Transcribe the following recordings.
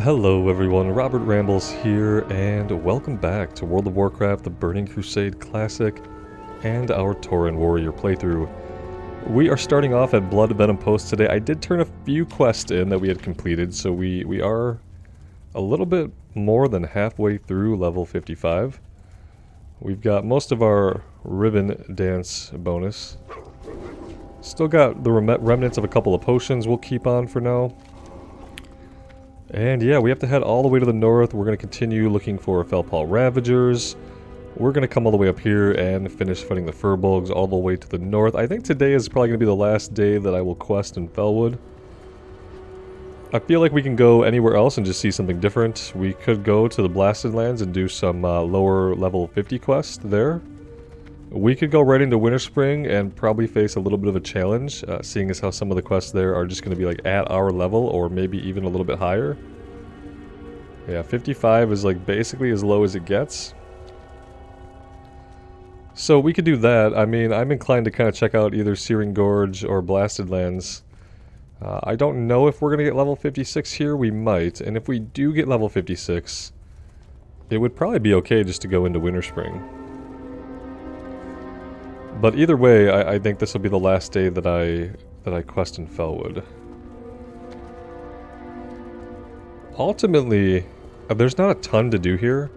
Hello everyone, Robert Rambles here, and welcome back to World of Warcraft, the Burning Crusade Classic, and our Tauren Warrior playthrough. We are starting off at Blood Venom Post today. I did turn a few quests in that we had completed, so we are a little bit more than halfway through level 55. We've got most of our ribbon dance bonus. Still got the remnants of a couple of potions we'll keep on for now. And yeah, we have to head all the way to the north. We're going to continue looking for Felpa Ravagers. We're going to come all the way up here and finish fighting the Furbolgs all the way to the north. I think today is probably going to be the last day that I will quest in Felwood. I feel like we can go anywhere else and just see something different. We could go to the Blasted Lands and do some lower level 50 quests there. We could go right into Winterspring and probably face a little bit of a challenge, seeing as how some of the quests there are just going to be like at our level or maybe even a little bit higher. Yeah, 55 is like basically as low as it gets. So we could do that. I mean, I'm inclined to kind of check out either Searing Gorge or Blasted Lands. I don't know if we're going to get level 56 here. We might. And if we do get level 56, it would probably be okay just to go into Winterspring. But either way, I think this will be the last day that I quest in Felwood. Ultimately, there's not a ton to do here.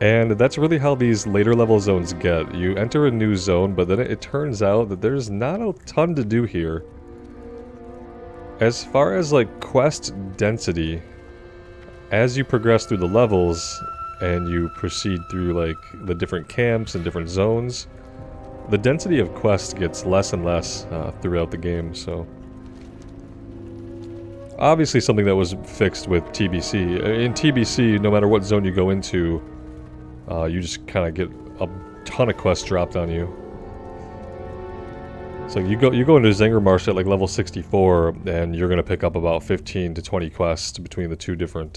And that's really how these later level zones get. You enter a new zone, but then it turns out that there's not a ton to do here. As far as like quest density, as you progress through the levels and you proceed through like the different camps and different zones, the density of quests gets less and less throughout the game, so... Obviously something that was fixed with TBC. In TBC, no matter what zone you go into, you just kind of get a ton of quests dropped on you. So you go into Zangermarsh at like level 64, and you're going to pick up about 15 to 20 quests between the two different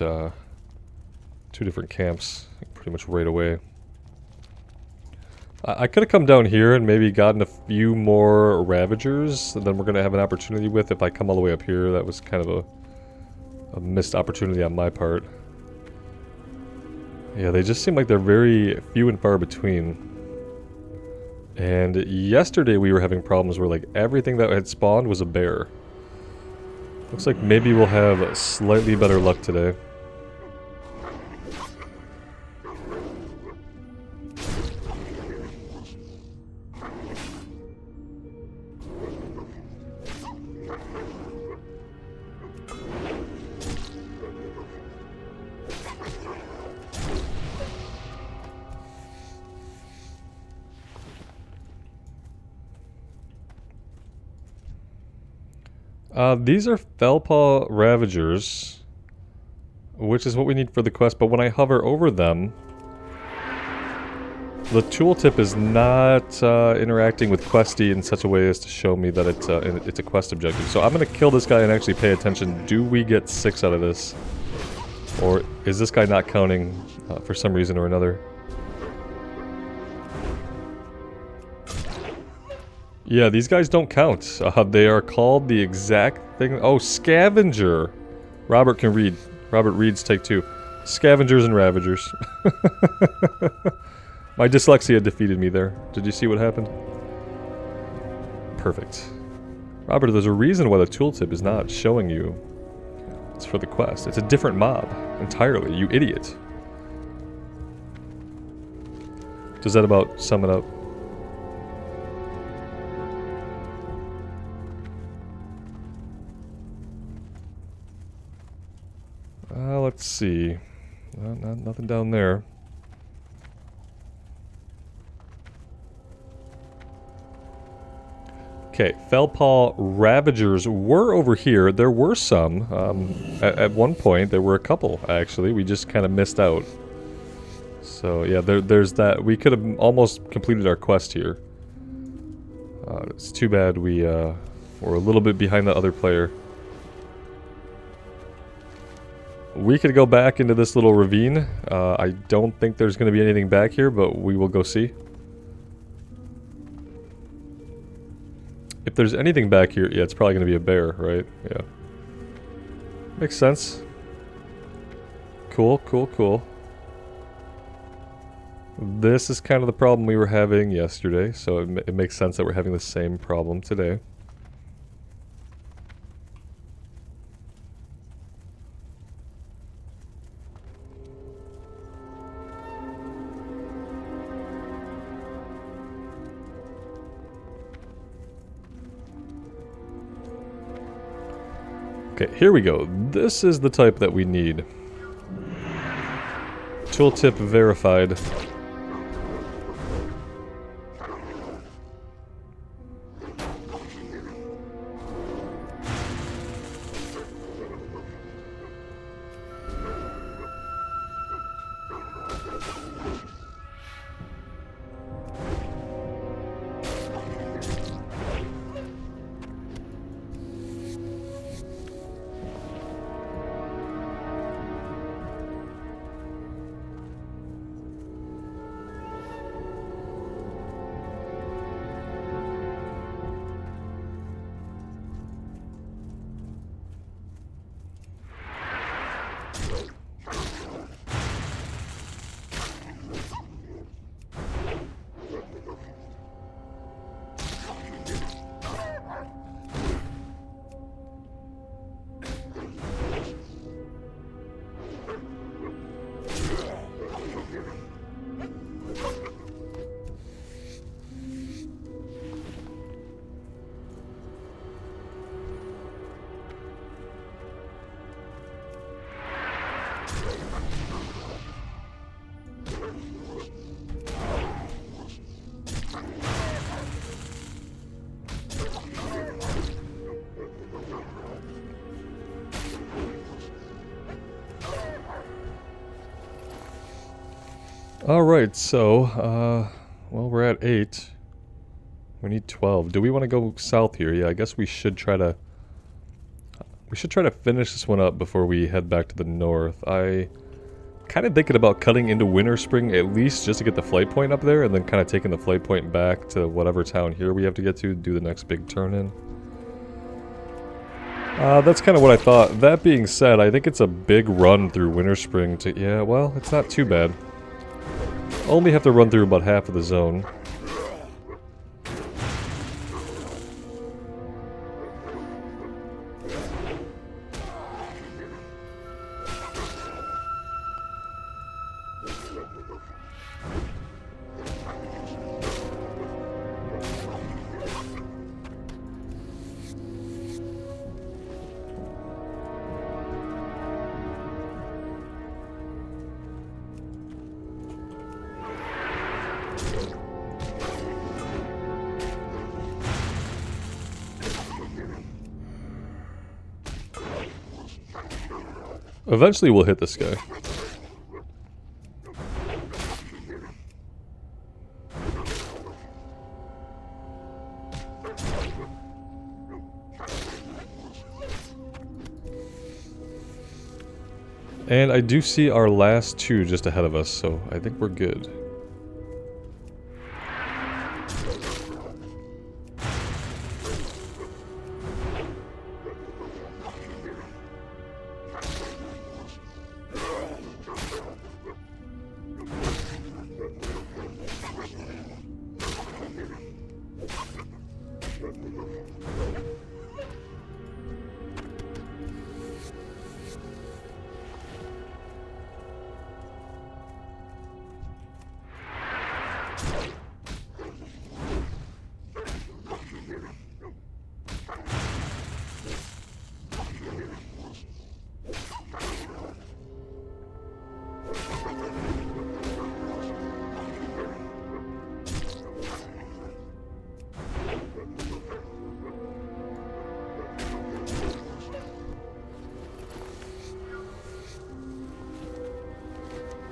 camps, pretty much right away. I could have come down here and maybe gotten a few more Ravagers than we're going to have an opportunity with if I come all the way up here. That was kind of a missed opportunity on my part. Yeah, they just seem like they're very few and far between. And yesterday we were having problems where like everything that had spawned was a bear. Looks like maybe we'll have slightly better luck today. These are Felpa Ravagers, which is what we need for the quest, but when I hover over them, the tooltip is not interacting with Questie in such a way as to show me that it's a quest objective. So I'm going to kill this guy and actually pay attention. Do we get 6 out of this? Or is this guy not counting for some reason or another? Yeah, these guys don't count. They are called the exact thing. Oh, Scavenger. Robert can read. Robert reads take 2. Scavengers and Ravagers. My dyslexia defeated me there. Did you see what happened? Perfect. Robert, there's a reason why the tooltip is not showing you. It's for the quest. It's a different mob entirely, you idiot. Does that about sum it up? Let's see. Nothing down there. Okay, Felpa Ravagers were over here. There were some. At one point, there were a couple, actually. We just kind of missed out. So, yeah, there's that. We could have almost completed our quest here. It's too bad we were a little bit behind the other player. We could go back into this little ravine. I don't think there's going to be anything back here, but we will go see. If there's anything back here, yeah, it's probably going to be a bear, right? Yeah. Makes sense. Cool, cool, cool. This is kind of the problem we were having yesterday, so it makes sense that we're having the same problem today. Okay, here we go. This is the type that we need. Tooltip verified. Alright, so, well, we're at 8. We need 12. Do we want to go south here? Yeah, I guess we should try to... finish this one up before we head back to the north. I kind of thinking about cutting into Winter Spring at least just to get the flight point up there, and then kind of taking the flight point back to whatever town here we have to get to do the next big turn in. That's kind of what I thought. That being said, I think it's a big run through Winter Spring to... Yeah, well, it's not too bad. Only have to run through about half of the zone. Eventually we'll hit this guy. And I do see our last two just ahead of us, so I think we're good.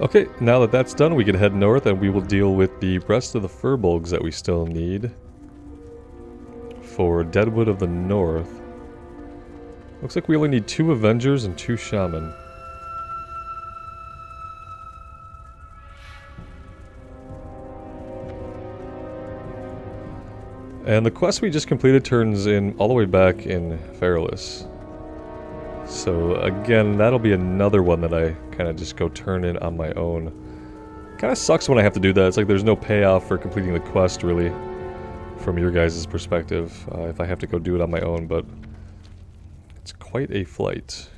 Okay, now that that's done, we can head north and we will deal with the rest of the Furbolgs that we still need for Deadwood of the North. Looks like we only need 2 Avengers and 2 Shaman. And the quest we just completed turns in all the way back in Feralus. So again, that'll be another one that I kind of just go turn in on my own. Kind of sucks when I have to do that. It's like there's no payoff for completing the quest, really, from your guys' perspective, if I have to go do it on my own, but it's quite a flight.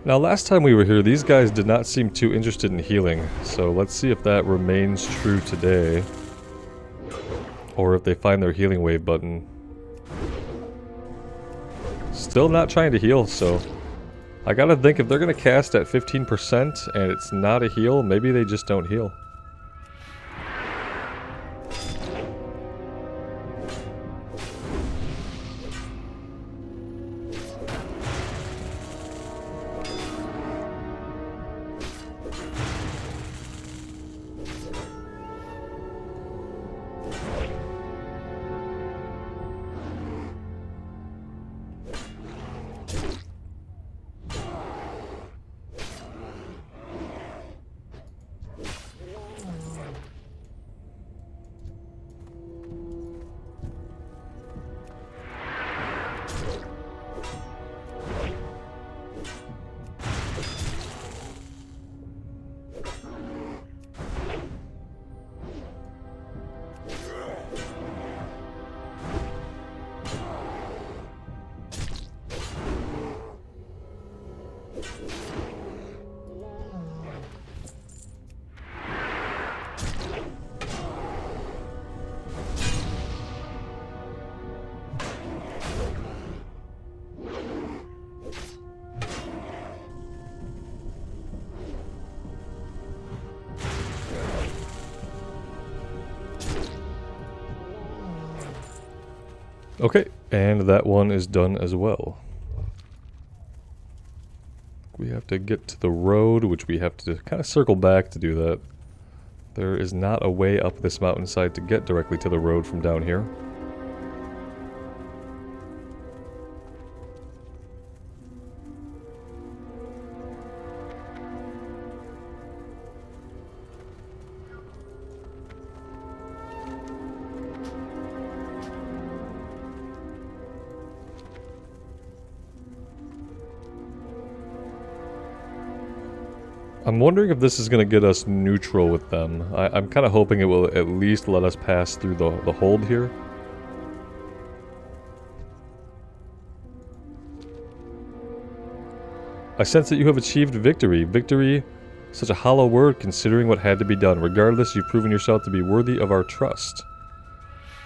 Now, last time we were here, these guys did not seem too interested in healing, so let's see if that remains true today. Or if they find their healing wave button. Still not trying to heal, so I gotta think if they're gonna cast at 15% and it's not a heal, maybe they just don't heal. Okay, and that one is done as well. We have to get to the road, which we have to kind of circle back to do that. There is not a way up this mountainside to get directly to the road from down here. I'm wondering if this is going to get us neutral with them. I'm kind of hoping it will at least let us pass through the hold here. I sense that you have achieved victory. Victory, such a hollow word considering what had to be done. Regardless, you've proven yourself to be worthy of our trust.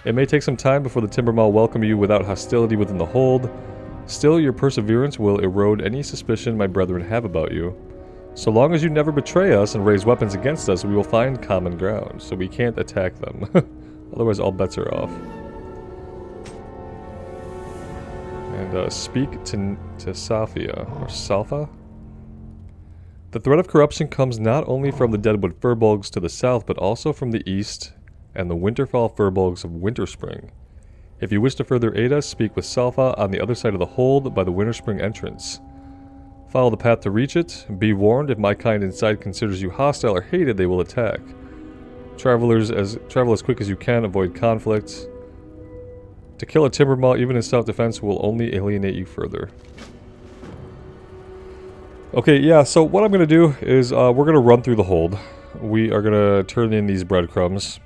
It may take some time before the Timbermaw welcome you without hostility within the hold. Still, your perseverance will erode any suspicion my brethren have about you. So long as you never betray us and raise weapons against us, we will find common ground, so we can't attack them. Otherwise, all bets are off. And speak to Safia, or Salfa. The threat of corruption comes not only from the Deadwood Furbolgs to the south, but also from the east and the Winterfell Furbolgs of Winterspring. If you wish to further aid us, speak with Salfa on the other side of the hold by the Winterspring entrance. Follow the path to reach it. Be warned, if my kind inside considers you hostile or hated, they will attack. Travel as quick as you can, avoid conflict. To kill a Timbermaw, even in self-defense, will only alienate you further. Okay, yeah, so what I'm going to do is we're going to run through the hold. We are going to turn in these breadcrumbs.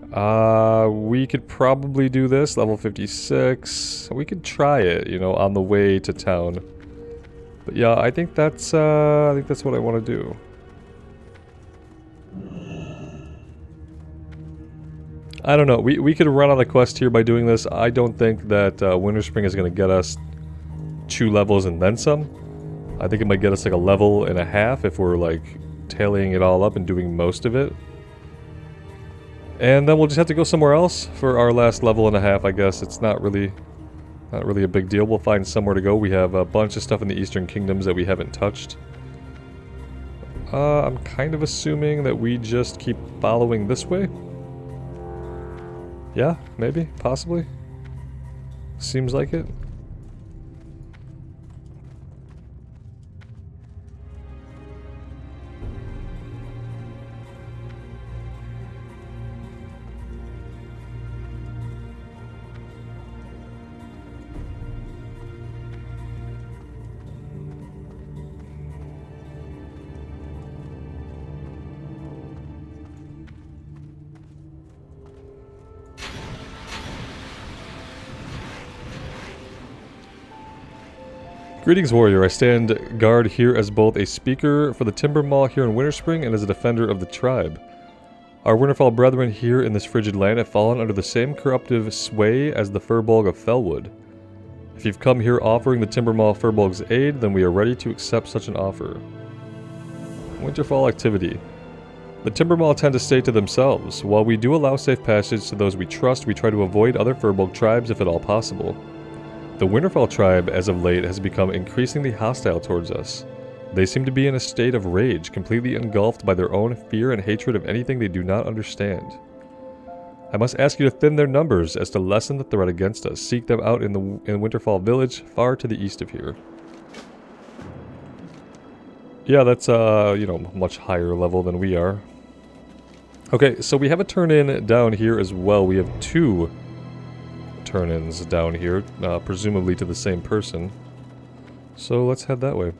We could probably do this, level 56. We could try it, you know, on the way to town. But yeah, I think that's what I want to do. I don't know. We could run on the quest here by doing this. I don't think that Winterspring is going to get us 2 levels and then some. I think it might get us like a level and a half if we're like tallying it all up and doing most of it. And then we'll just have to go somewhere else for our last level and a half, I guess. It's not really a big deal. We'll find somewhere to go. We have a bunch of stuff in the Eastern Kingdoms that we haven't touched. I'm kind of assuming that we just keep following this way. Yeah, maybe, possibly. Seems like it. Greetings, warrior. I stand guard here as both a speaker for the Timber Maw here in Winterspring and as a defender of the tribe. Our Winterfell brethren here in this frigid land have fallen under the same corruptive sway as the Furbolg of Fellwood. If you've come here offering the Timber Maw Furbolg's aid, then we are ready to accept such an offer. Winterfall activity. The Timber Maw tend to stay to themselves. While we do allow safe passage to those we trust, we try to avoid other Furbolg tribes if at all possible. The Winterfell tribe, as of late, has become increasingly hostile towards us. They seem to be in a state of rage, completely engulfed by their own fear and hatred of anything they do not understand. I must ask you to thin their numbers as to lessen the threat against us. Seek them out in Winterfall village, far to the east of here. Yeah, that's, you know, much higher level than we are. Okay, so we have a turn-in down here as well. We have 2 turn-ins down here, presumably to the same person. So let's head that way.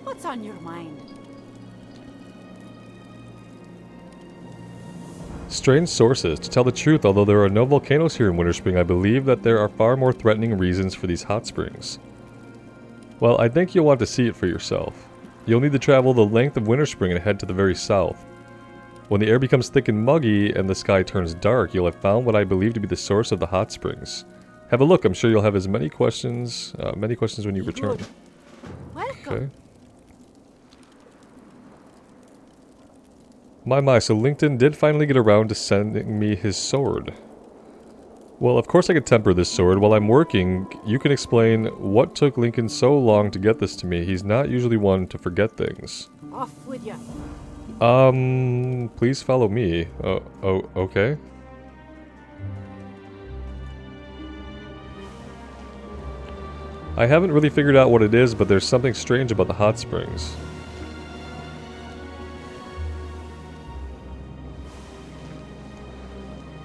What's on your mind? Strange sources. To tell the truth, although there are no volcanoes here in Winterspring, I believe that there are far more threatening reasons for these hot springs. Well, I think you'll want to see it for yourself. You'll need to travel the length of Winterspring and head to the very south. When the air becomes thick and muggy and the sky turns dark, you'll have found what I believe to be the source of the hot springs. Have a look. I'm sure you'll have as many questions when you return. Welcome. Okay. My, so LinkedIn did finally get around to sending me his sword. Well, of course I could temper this sword. While I'm working, you can explain what took Lincoln so long to get this to me. He's not usually one to forget things. Off with you. Please follow me. Okay. I haven't really figured out what it is, but there's something strange about the hot springs.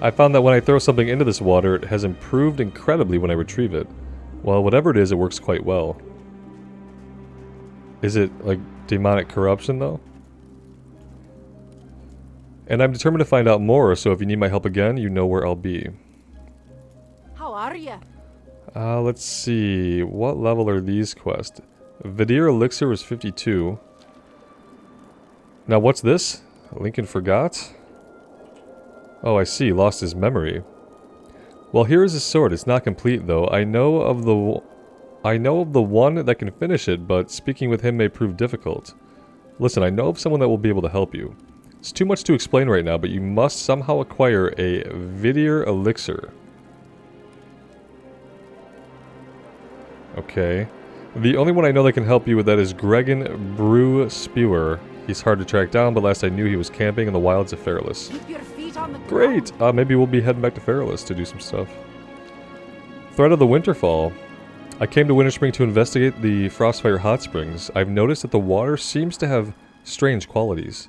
I found that when I throw something into this water, it has improved incredibly when I retrieve it. Well, whatever it is, it works quite well. Is it, like, demonic corruption, though? And I'm determined to find out more, so if you need my help again, you know where I'll be. How are you? Let's see. What level are these quests? Vidir Elixir is 52. Now, what's this? Lincoln forgot? Oh, I see. Lost his memory. Well, here is his sword. It's not complete, though. I know of the one that can finish it, but speaking with him may prove difficult. Listen, I know of someone that will be able to help you. It's too much to explain right now, but you must somehow acquire a Vidir Elixir. Okay. The only one I know that can help you with that is Gregan Brew Spewer. He's hard to track down, but last I knew he was camping in the wilds of Herbalism. Keep your feet on the Great! ground. Maybe we'll be heading back to Herbalism to do some stuff. Threat of the Winterfall. I came to Winterspring to investigate the Frostfire Hot Springs. I've noticed that the water seems to have strange qualities.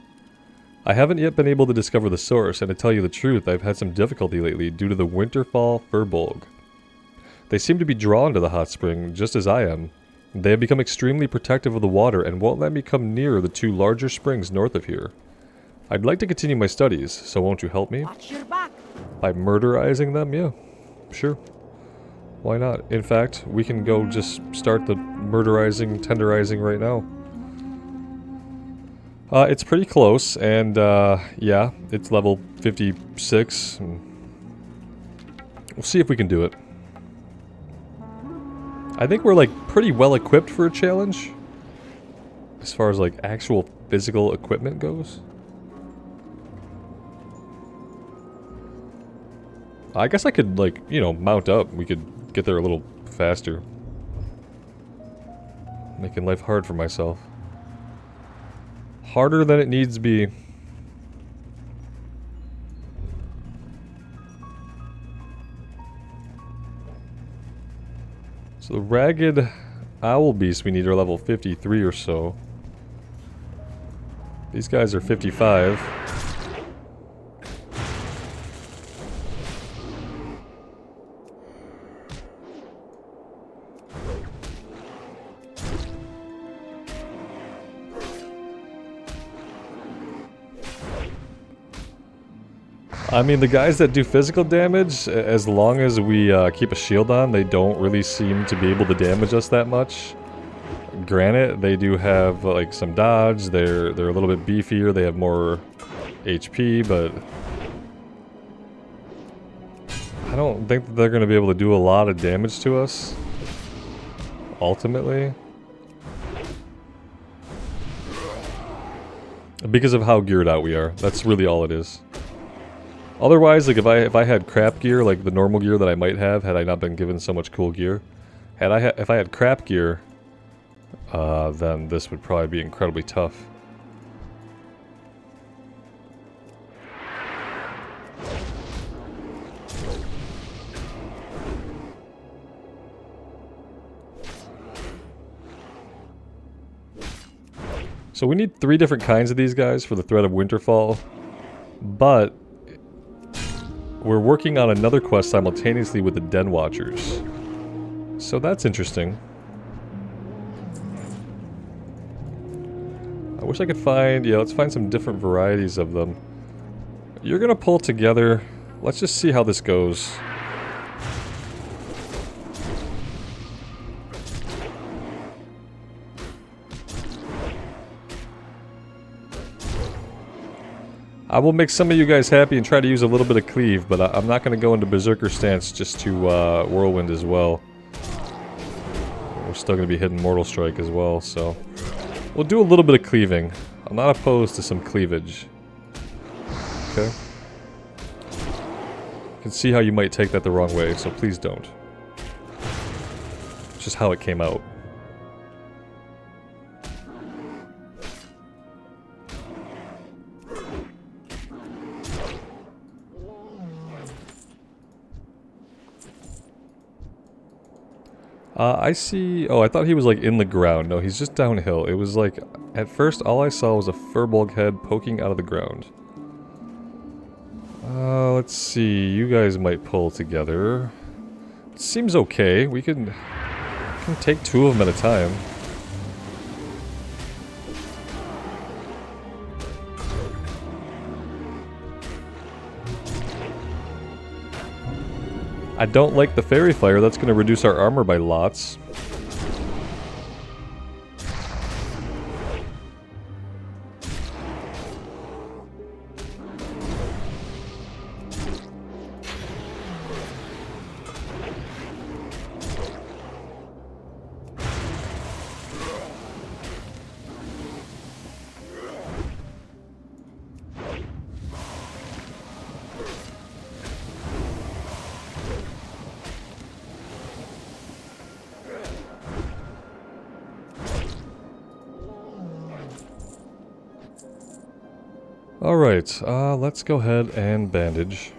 I haven't yet been able to discover the source, and to tell you the truth, I've had some difficulty lately due to the Winterfall Furbolg. They seem to be drawn to the hot spring, just as I am. They have become extremely protective of the water and won't let me come near the 2 larger springs north of here. I'd like to continue my studies, so won't you help me? Watch your back. By murderizing them? Yeah, sure. Why not? In fact, we can go just start the murderizing, tenderizing right now. It's pretty close, and yeah, it's level 56. We'll see if we can do it. I think we're like pretty well equipped for a challenge. As far as like actual physical equipment goes. I guess I could like, you know, mount up. We could get there a little faster. Making life hard for myself. Harder than it needs to be. So the ragged owl beasts we need are level 53 or so. These guys are 55. I mean, the guys that do physical damage, as long as we keep a shield on, they don't really seem to be able to damage us that much. Granted, they do have like some dodge, they're a little bit beefier, they have more HP, but I don't think that they're going to be able to do a lot of damage to us, ultimately. Because of how geared out we are, that's really all it is. Otherwise, like if I had crap gear, like the normal gear that I might have had I not been given so much cool gear, if I had crap gear, then this would probably be incredibly tough. So we need 3 different kinds of these guys for the threat of Winterfall, but we're working on another quest simultaneously with the Den Watchers. So that's interesting. I wish I could find, yeah, let's find some different varieties of them. You're gonna pull together. Let's just see how this goes. I will make some of you guys happy and try to use a little bit of cleave, but I'm not going to go into Berserker stance just to Whirlwind as well. We're still going to be hitting Mortal Strike as well, so we'll do a little bit of cleaving. I'm not opposed to some cleavage. Okay. You can see how you might take that the wrong way, so please don't. It's just how it came out. I see... Oh, I thought he was, like, in the ground. No, he's just downhill. It was, like... At first, all I saw was a Furbolg head poking out of the ground. Let's see. You guys might pull together. It seems okay. We can take 2 of them at a time. I don't like the fairy fire. That's going to reduce our armor by lots. Alright, let's go ahead and bandage.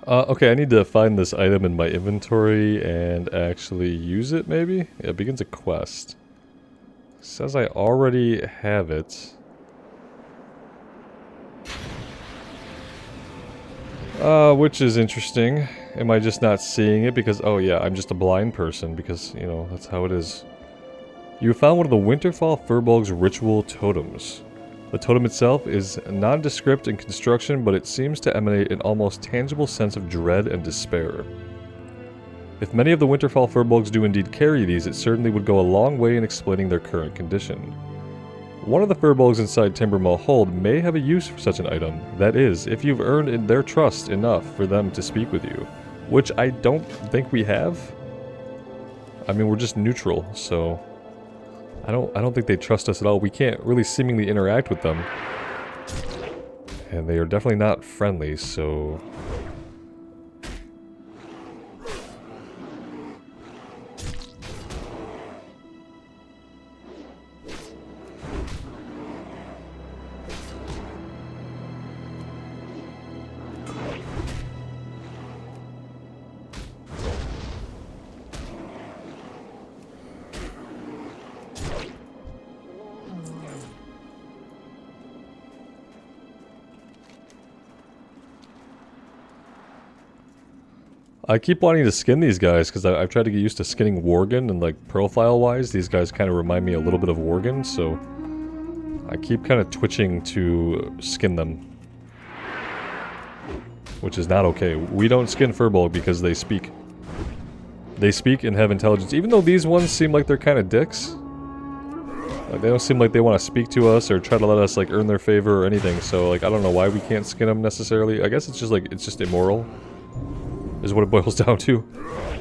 Okay, I need to find this item in my inventory and actually use it, maybe? Yeah, it begins a quest. Says I already have it. Which is interesting. Am I just not seeing it because, oh yeah, I'm just a blind person because, you know, that's how it is. You found one of the Winterfall Furbolg's ritual totems. The totem itself is nondescript in construction, but it seems to emanate an almost tangible sense of dread and despair. If many of the Winterfall Furbolgs do indeed carry these, it certainly would go a long way in explaining their current condition. One of the Furbolgs inside Timbermaw Hold may have a use for such an item, that is, if you've earned their trust enough for them to speak with you. Which I don't think we have. I mean, we're just neutral, so I don't think they trust us at all. We can't really seemingly interact with them. And they are definitely not friendly, so I keep wanting to skin these guys because I've tried to get used to skinning Worgen, and like profile-wise, these guys kind of remind me a little bit of Worgen, so I keep kind of twitching to skin them, which is not okay. We don't skin Furbolg because they speak. They speak and have intelligence, even though these ones seem like they're kind of dicks. Like, they don't seem like they want to speak to us or try to let us like earn their favor or anything. So like I don't know why we can't skin them necessarily. I guess it's just like it's just immoral. Is what it boils down to.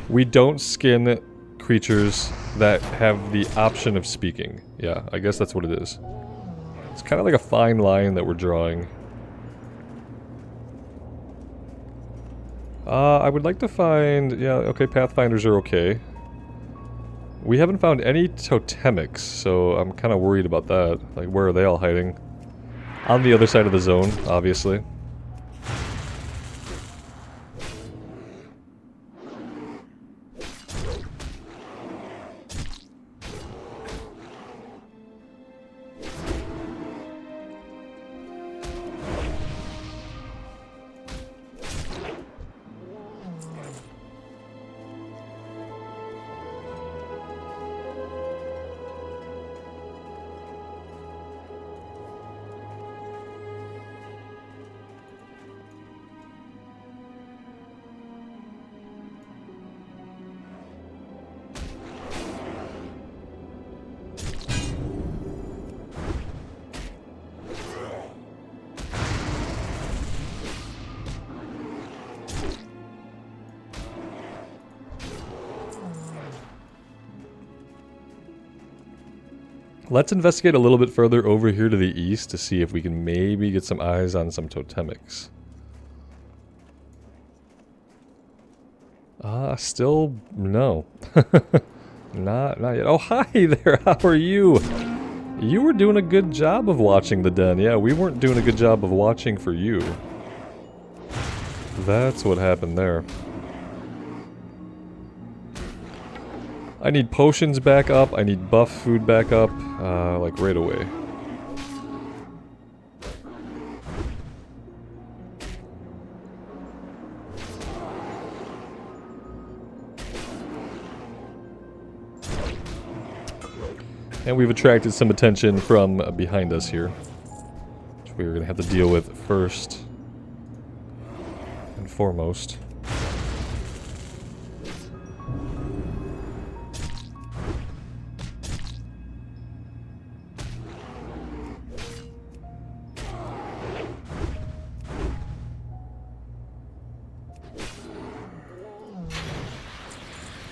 We don't skin creatures that have the option of speaking. Yeah, I guess that's what it is. It's kind of like a fine line that we're drawing. I would like to find... Yeah, okay, Pathfinders are okay. We haven't found any totemics, so I'm kind of worried about that. Like, where are they all hiding? On the other side of the zone, obviously. Let's investigate a little bit further over here to the east to see if we can maybe get some eyes on some totemics. Still no. Not yet. Oh, hi there. How are you? You were doing a good job of watching the den. Yeah, we weren't doing a good job of watching for you. That's what happened there. I need potions back up, I need buff food back up, like right away. And we've attracted some attention from behind us here, which we're going to have to deal with first and foremost.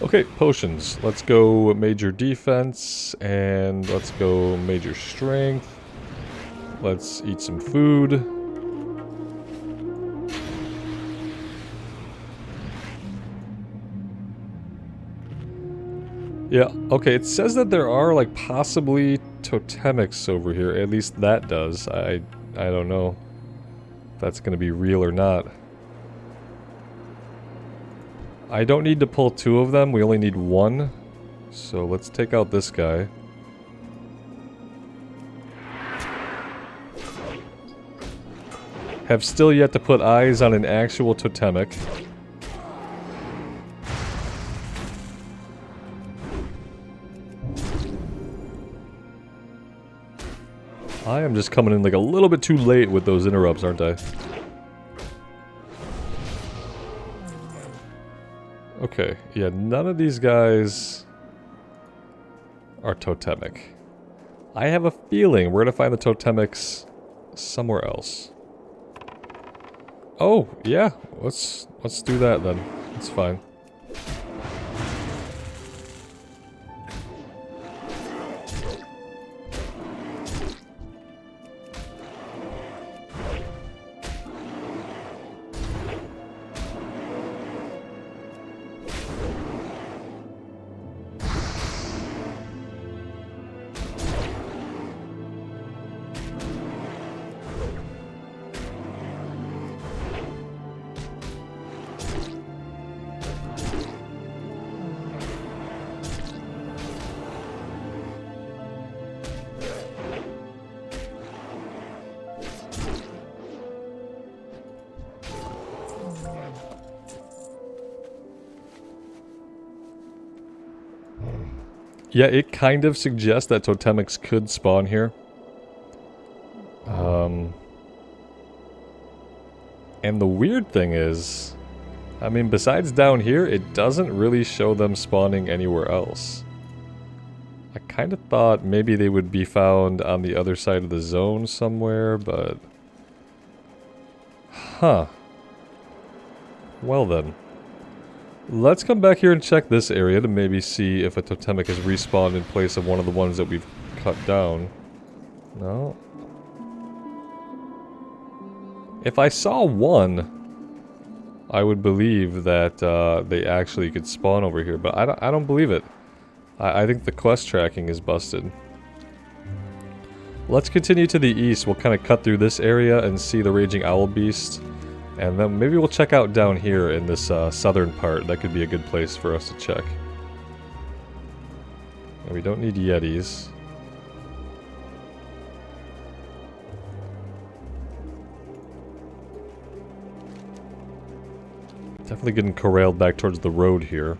Okay, potions. Let's go major defense, and let's go major strength. Let's eat some food. Yeah, okay, it says that there are, like, possibly totemics over here. At least that does. I don't know if that's gonna be real or not. I don't need to pull 2 of them, we only need 1. So let's take out this guy. Have still yet to put eyes on an actual totemic. I am just coming in like a little bit too late with those interrupts, aren't I? Okay, yeah, none of these guys are totemic. I have a feeling we're gonna find the totemics somewhere else. Oh, yeah, let's do that then. It's fine. Yeah, it kind of suggests that totemics could spawn here. And the weird thing is, I mean, besides down here, it doesn't really show them spawning anywhere else. I kind of thought maybe they would be found on the other side of the zone somewhere, but... Huh. Well then. Let's come back here and check this area to maybe see if a totemic has respawned in place of one of the ones that we've cut down. No. If I saw one, I would believe that they actually could spawn over here, but I don't believe it. I think the quest tracking is busted. Let's continue to the east. We'll kind of cut through this area and see the Raging Owl Beast. And then maybe we'll check out down here in this southern part. That could be a good place for us to check. And we don't need Yetis. Definitely getting corralled back towards the road here.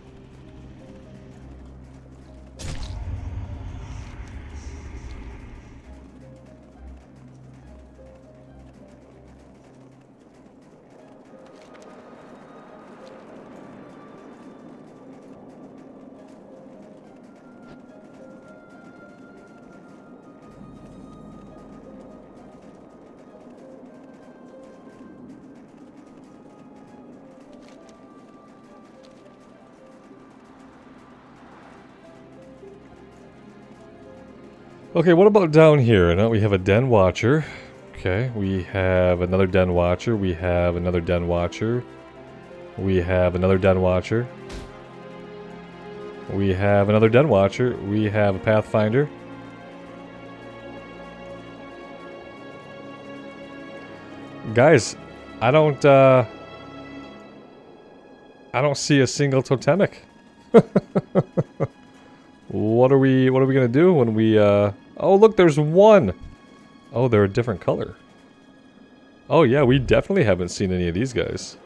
Okay, what about down here? Now we have a Den Watcher. Okay, we have another Den Watcher. We have another Den Watcher. We have another Den Watcher. We have another Den Watcher. We have a Pathfinder. Guys, I don't see a single totemic. What are we gonna do when we oh look, there's one! Oh, they're a different color. Oh yeah, we definitely haven't seen any of these guys.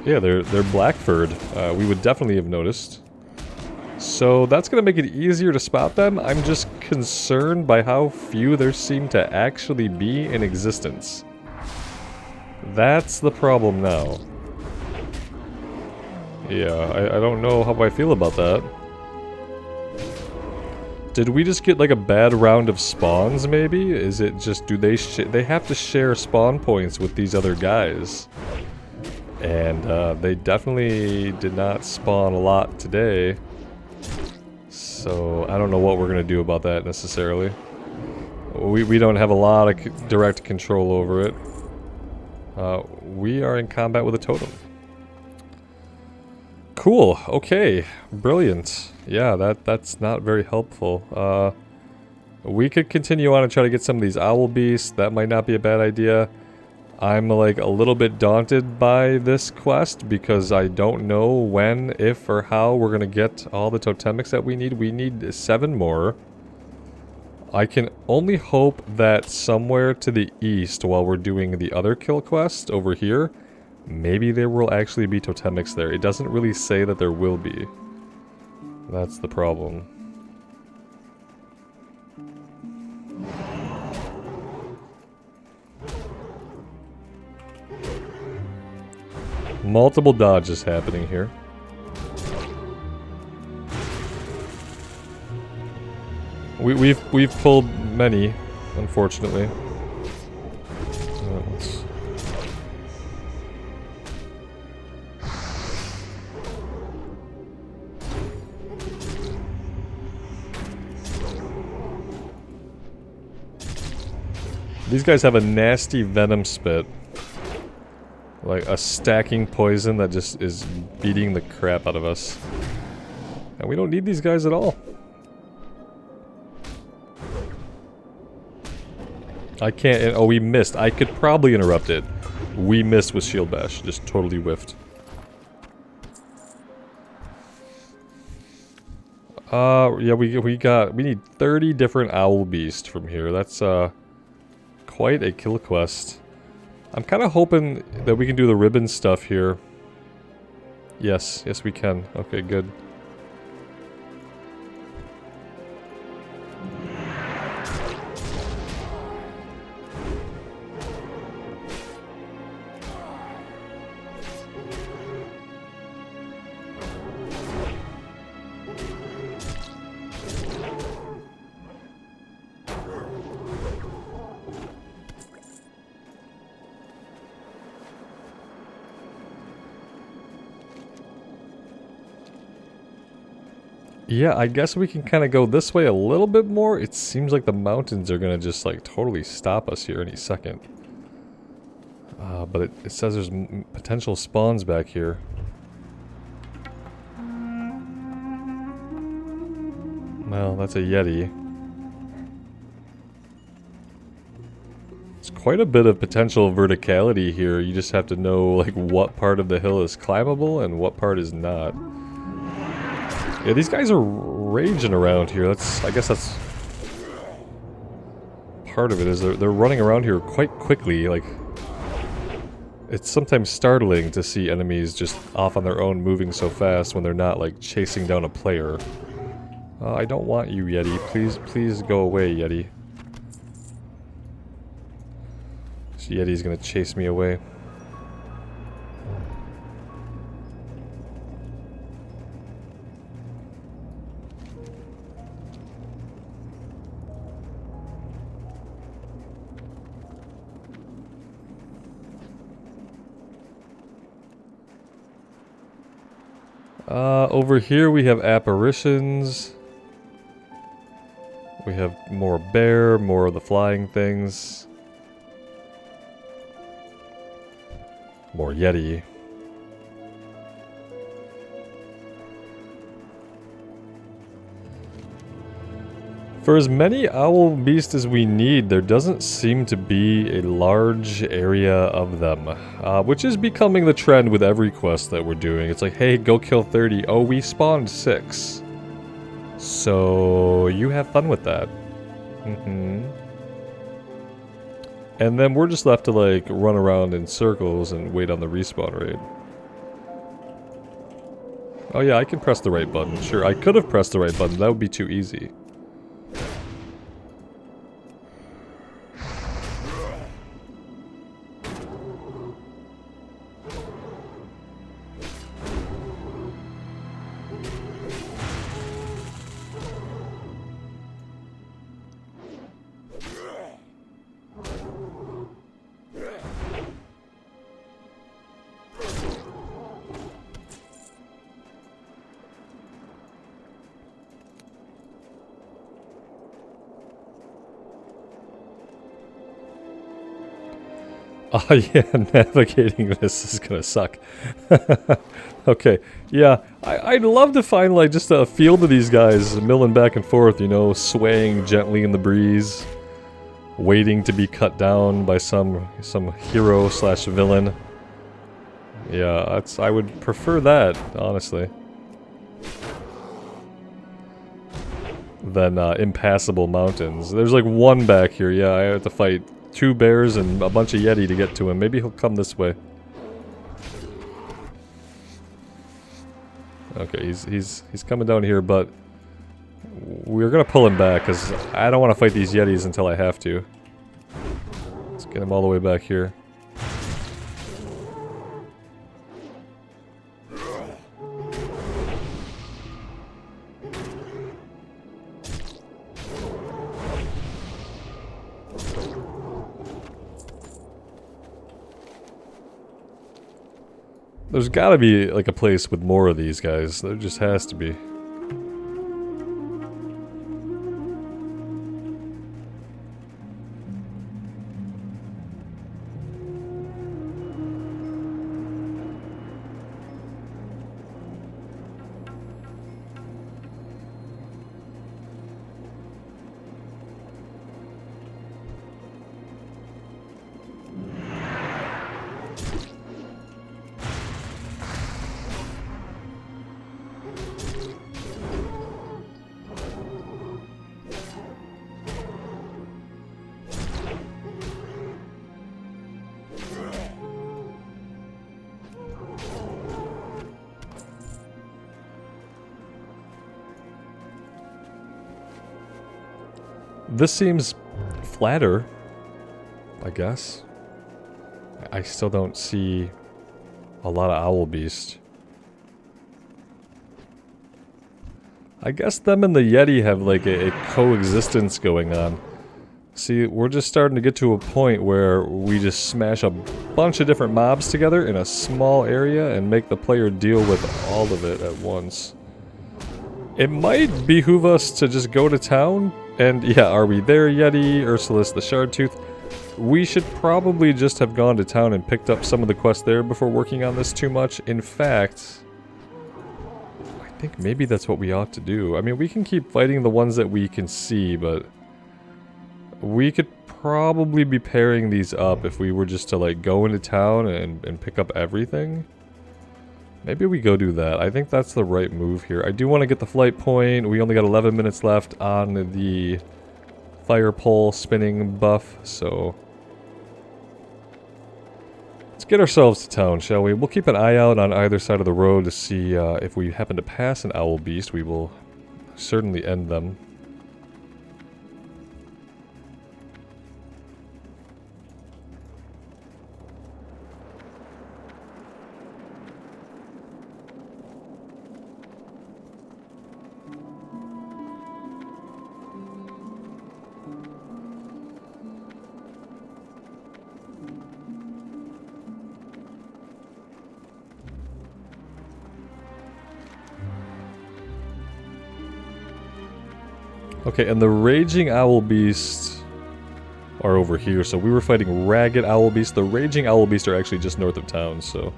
Yeah, they're black-furred. We would definitely have noticed. So that's gonna make it easier to spot them. I'm just concerned by how few there seem to actually be in existence. That's the problem now. Yeah, I don't know how I feel about that. Did we just get like a bad round of spawns maybe? Is it just, do they have to share spawn points with these other guys? And they definitely did not spawn a lot today. So I don't know what we're gonna do about that necessarily. We don't have a lot of direct control over it. We are in combat with a totem. Cool, okay, brilliant. Yeah, that's not very helpful. We could continue on and try to get some of these owl beasts. That might not be a bad idea. I'm like a little bit daunted by this quest because I don't know when, if, or how we're gonna get all the totemics that we need. We need 7 more. I can only hope that somewhere to the east while we're doing the other kill quest over here, maybe there will actually be totemics there. It doesn't really say that there will be. That's the problem. Multiple dodges happening here. We've pulled many, unfortunately. These guys have a nasty venom spit. Like a stacking poison that just is beating the crap out of us. And we don't need these guys at all. I can't... Oh, we missed. I could probably interrupt it. We missed with Shield Bash. Just totally whiffed. Yeah, we need 30 different Owl Beast from here. That's, quite a kill quest. I'm kind of hoping that we can do the ribbon stuff here. Yes, yes we can. Okay, good. Yeah, I guess we can kind of go this way a little bit more. It seems like the mountains are going to just like totally stop us here any second. But it says there's potential spawns back here. Well, that's a Yeti. It's quite a bit of potential verticality here. You just have to know like what part of the hill is climbable and what part is not. Yeah, these guys are raging around here. I guess that's part of it, is they're running around here quite quickly. Like, it's sometimes startling to see enemies just off on their own moving so fast when they're not like chasing down a player. I don't want you, Yeti. Please go away, Yeti. This Yeti's gonna chase me away. Over here we have apparitions. We have more bear, more of the flying things. More Yeti. For as many owl beasts as we need, there doesn't seem to be a large area of them. Which is becoming the trend with every quest that we're doing. It's like, hey, go kill 30. Oh, we spawned 6. So, you have fun with that. And then we're just left to, like, run around in circles and wait on the respawn rate. Oh yeah, I can press the right button. Sure, I could have pressed the right button. That would be too easy. Oh yeah, navigating this is gonna suck. Okay, yeah, I'd love to find like just a field of these guys milling back and forth, you know, swaying gently in the breeze. waiting to be cut down by some hero slash villain. Yeah, I would prefer that, honestly, than impassable mountains. There's like one back here. Yeah, I have to fight 2 bears and a bunch of yeti to get to him. Maybe he'll come this way. Okay, he's coming down here, but we're gonna pull him back because I don't want to fight these yetis until I have to. Let's get him all the way back here. There's gotta be like a place with more of these guys. There just has to be. This seems flatter, I guess. I still don't see a lot of owl beast. I guess them and the yeti have like a coexistence going on. See, we're just starting to get to a point where we just smash a bunch of different mobs together in a small area and make the player deal with all of it at once. It might behoove us to just go to town. And yeah, are we there, Yeti, Ursulus the Shardtooth? We should probably just have gone to town and picked up some of the quests there before working on this too much. In fact, I think maybe that's what we ought to do. I mean, we can keep fighting the ones that we can see, but we could probably be pairing these up if we were just to like go into town and pick up everything. Maybe we go do that. I think that's the right move here. I do want to get the flight point. We only got 11 minutes left on the fire pole spinning buff, so let's get ourselves to town, shall we? We'll keep an eye out on either side of the road to see if we happen to pass an owl beast. We will certainly end them. Okay, and the Raging Owl Beasts are over here, so we were fighting Ragged Owl Beasts. The Raging Owl Beasts are actually just north of town, so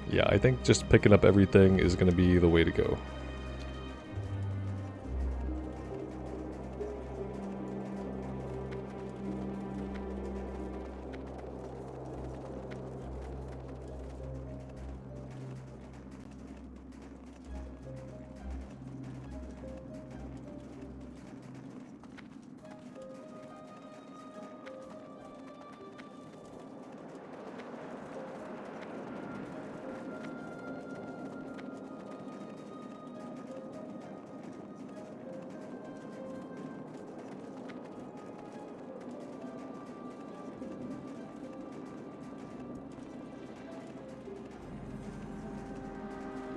yeah, I think just picking up everything is going to be the way to go.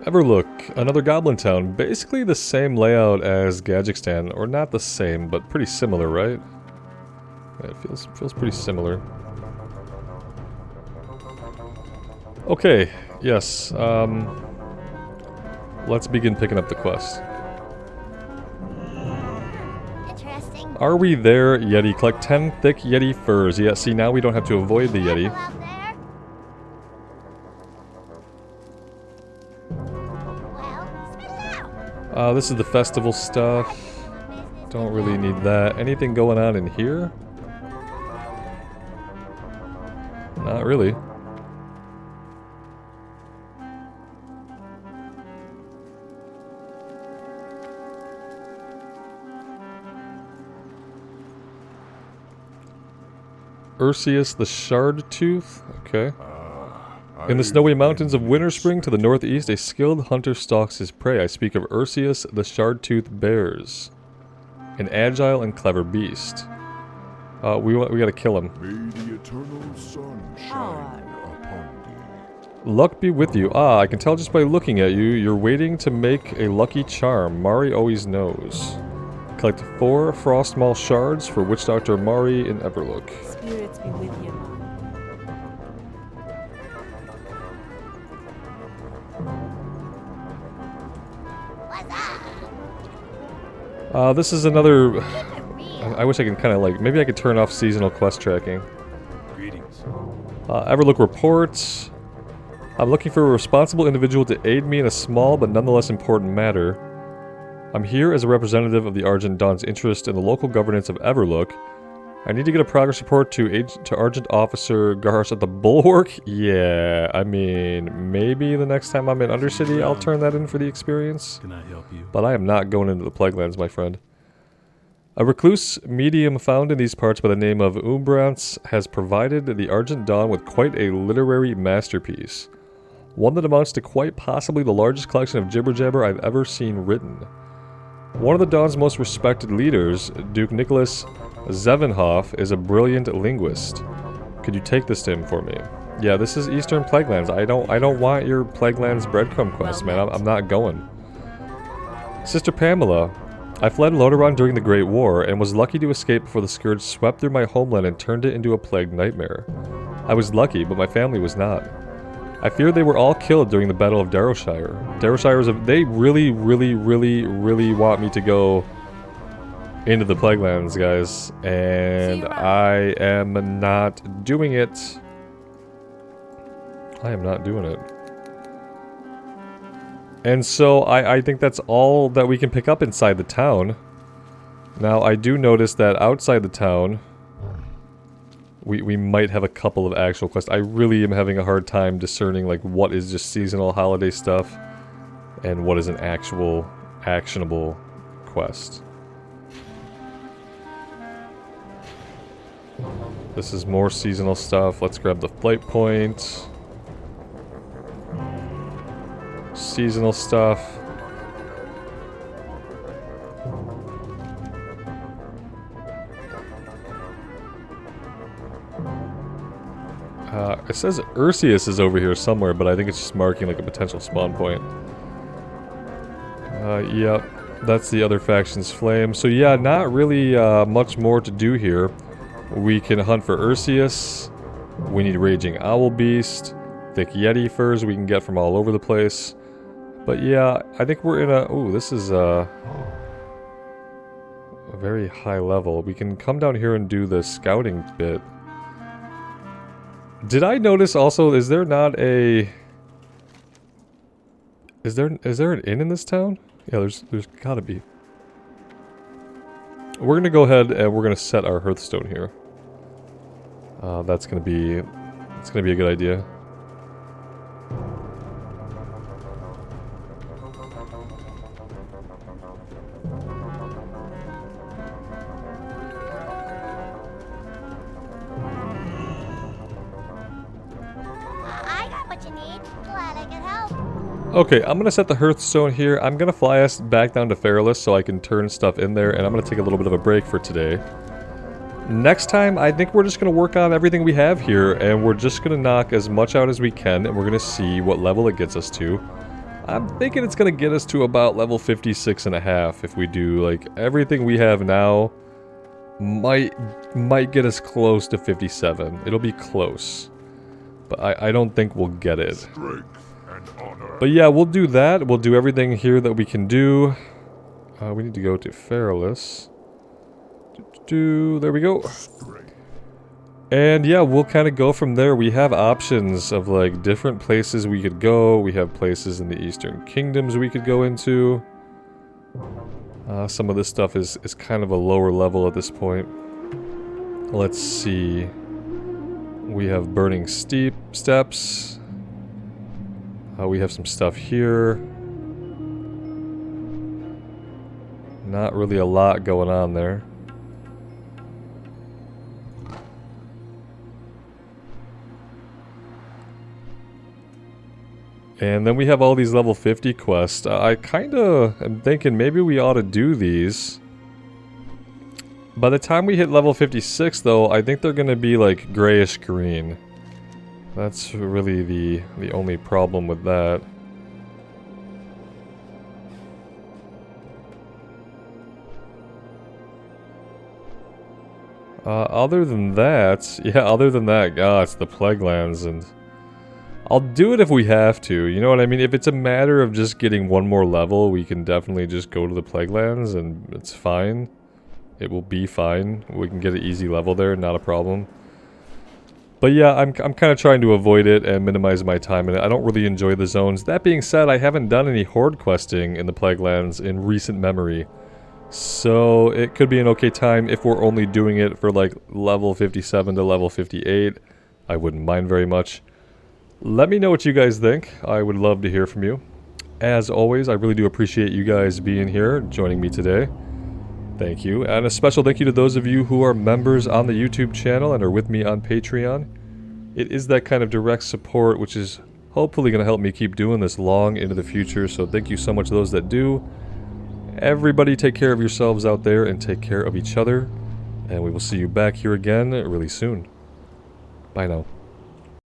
Everlook, another goblin town. Basically the same layout as Gadgekstan, or not the same, but pretty similar, right? Yeah, it feels pretty similar. Okay, yes. Let's begin picking up the quest. Interesting. Are we there, Yeti? Collect 10 thick Yeti furs. Yeah, see, now we don't have to avoid the Yeti. Out there? Well, spit it out. This is the festival stuff. Business Don't really need that. Anything going on in here? Not really. Ursius the Shard-Tooth? Okay. In the snowy mountains of Winterspring to the northeast, a skilled hunter stalks his prey. I speak of Ursius the Shard-Tooth Bears. An agile and clever beast. We gotta kill him. May the eternal sun shine upon thee. Luck be with you. Ah, I can tell just by looking at you, you're waiting to make a lucky charm. Mari always knows. Collect 4 Frostmaul shards for Witch Doctor Mari in Everlook. Spirits be with you, man. What's up? This is another... Keep it real. I wish I could kind of like... Maybe I could turn off seasonal quest tracking. Greetings. Everlook reports. I'm looking for a responsible individual to aid me in a small but nonetheless important matter. I'm here as a representative of the Argent Dawn's interest in the local governance of Everlook. I need to get a progress report to Argent Officer Garhas at the Bulwark. Yeah, I mean, maybe the next time I'm in Undercity, I'll turn that in for the experience. Can I help you? But I am not going into the Plaguelands, my friend. A recluse medium found in these parts by the name of Umbrance has provided the Argent Dawn with quite a literary masterpiece. One that amounts to quite possibly the largest collection of jibber-jabber I've ever seen written. One of the Dawn's most respected leaders, Duke Nicholas Zevenhoff, is a brilliant linguist. Could you take this to him for me? Yeah, this is Eastern Plaguelands. I don't want your Plaguelands breadcrumb quest, man. I'm not going. Sister Pamela, I fled Lordaeron during the Great War and was lucky to escape before the Scourge swept through my homeland and turned it into a plague nightmare. I was lucky, but my family was not. I fear they were all killed during the Battle of Darrowshire. Darrowshire is they really want me to go into the Plaguelands, guys, and I am not doing it. I am not doing it. And so I think that's all that we can pick up inside the town. Now I do notice that outside the town we might have a couple of actual quests. I really am having a hard time discerning like what is just seasonal holiday stuff and what is an actual actionable quest. This is more seasonal stuff. Let's grab the flight point. Seasonal stuff. It says Ursius is over here somewhere, but I think it's just marking like a potential spawn point. Yep, that's the other faction's flame. So yeah, not really much more to do here. We can hunt for Ursius. We need Raging Owl Beast. Thick Yeti furs we can get from all over the place. But yeah, I think we're in a... Ooh, this is a very high level. We can come down here and do the scouting bit. Did I notice also, is there not a... Is there an inn in this town? Yeah, there's gotta be. We're gonna go ahead and we're gonna set our hearthstone here. That's gonna be a good idea. I got what you need. Glad I could help. Okay, I'm gonna set the hearthstone here. I'm gonna fly us back down to Feralus so I can turn stuff in there, and I'm gonna take a little bit of a break for today. Next time, I think we're just gonna work on everything we have here, and we're just gonna knock as much out as we can, and we're gonna see what level it gets us to. I'm thinking it's gonna get us to about level 56.5 if we do, like, everything we have now might get us close to 57. It'll be close. But I don't think we'll get it. Strength and honor. But yeah, we'll do that. We'll do everything here that we can do. We need to go to Feralus. There we go. Strength. And yeah, we'll kind of go from there. We have options of like different places we could go. We have places in the Eastern Kingdoms we could go into. Some of this stuff is kind of a lower level at this point. Let's see. We have burning steps. We have some stuff here. Not really a lot going on there. And then we have all these level 50 quests. I kinda am thinking maybe we ought to do these. By the time we hit level 56 though, I think they're gonna be like grayish green. That's really the only problem with that. Other than that, it's the Plaguelands, and I'll do it if we have to, you know what I mean? If it's a matter of just getting one more level, we can definitely just go to the Plaguelands, and it's fine. It will be fine. We can get an easy level there, not a problem. But yeah, I'm kind of trying to avoid it and minimize my time in it. I don't really enjoy the zones. That being said, I haven't done any horde questing in the Plaguelands in recent memory. So it could be an okay time if we're only doing it for like level 57 to level 58. I wouldn't mind very much. Let me know what you guys think. I would love to hear from you. As always, I really do appreciate you guys being here, joining me today. Thank you. And a special thank you to those of you who are members on the YouTube channel and are with me on Patreon. It is that kind of direct support which is hopefully going to help me keep doing this long into the future. So thank you so much to those that do. Everybody take care of yourselves out there and take care of each other. And we will see you back here again really soon. Bye now.